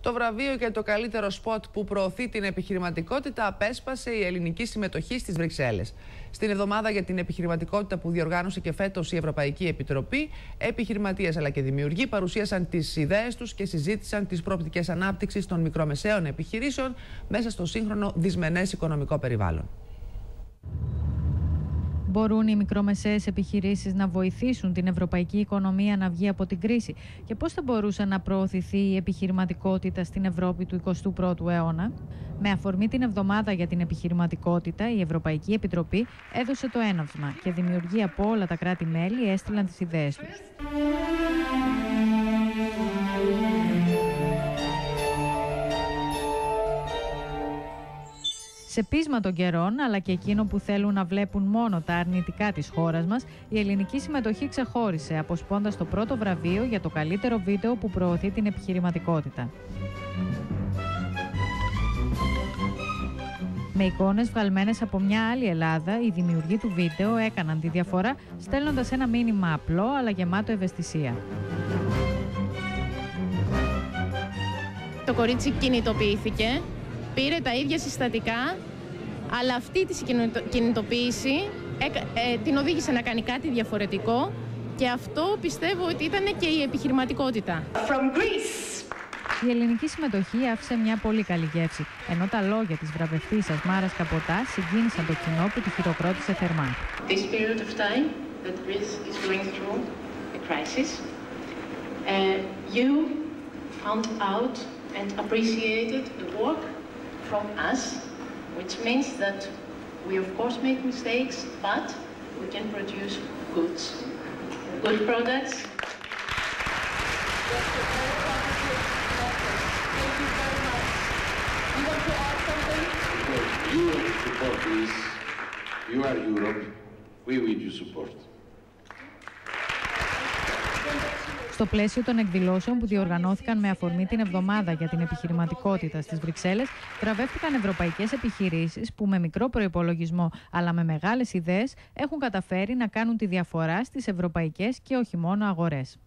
Το βραβείο για το καλύτερο σποτ που προωθεί την επιχειρηματικότητα απέσπασε η ελληνική συμμετοχή στις Βρυξέλλες. Στην εβδομάδα για την επιχειρηματικότητα που διοργάνωσε και φέτος η Ευρωπαϊκή Επιτροπή, επιχειρηματίες αλλά και δημιουργοί παρουσίασαν τις ιδέες τους και συζήτησαν τις προοπτικές ανάπτυξης των μικρομεσαίων επιχειρήσεων μέσα στο σύγχρονο δυσμενές οικονομικό περιβάλλον. Μπορούν οι μικρομεσαίες επιχειρήσεις να βοηθήσουν την ευρωπαϊκή οικονομία να βγει από την κρίση και πώς θα μπορούσε να προωθηθεί η επιχειρηματικότητα στην Ευρώπη του 21ου αιώνα? Με αφορμή την εβδομάδα για την επιχειρηματικότητα, η Ευρωπαϊκή Επιτροπή έδωσε το έναυσμα και δημιουργοί από όλα τα κράτη-μέλη έστειλαν τις ιδέες τους. Σε πείσμα των καιρών, αλλά και εκείνων που θέλουν να βλέπουν μόνο τα αρνητικά της χώρας μας, η ελληνική συμμετοχή ξεχώρισε, αποσπώντας το πρώτο βραβείο για το καλύτερο βίντεο που προωθεί την επιχειρηματικότητα. Με εικόνες βγαλμένες από μια άλλη Ελλάδα, οι δημιουργοί του βίντεο έκαναν τη διαφορά, στέλνοντας ένα μήνυμα απλό αλλά γεμάτο ευαισθησία. Το κορίτσι κινητοποιήθηκε. Πήρε τα ίδια συστατικά, αλλά αυτή τη κινητοποίηση την οδήγησε να κάνει κάτι διαφορετικό και αυτό πιστεύω ότι ήταν και η επιχειρηματικότητα. Η ελληνική συμμετοχή άφησε μια πολύ καλή γεύση, ενώ τα λόγια της βραβευτήσας Μάρας Καποτά συγκίνησαν το κοινό που τη χειροκρότησε θερμά. This period of time that Greece is going through a crisis, you found out and appreciated the work from us, which means that we of course make mistakes, but we can produce good products. Thank you very much. You want to add something? You support Greece. You are Europe. We will you support. Στο πλαίσιο των εκδηλώσεων που διοργανώθηκαν με αφορμή την εβδομάδα για την επιχειρηματικότητα στις Βρυξέλλες, βραβεύτηκαν ευρωπαϊκές επιχειρήσεις που με μικρό προϋπολογισμό αλλά με μεγάλες ιδέες έχουν καταφέρει να κάνουν τη διαφορά στις ευρωπαϊκές και όχι μόνο αγορές.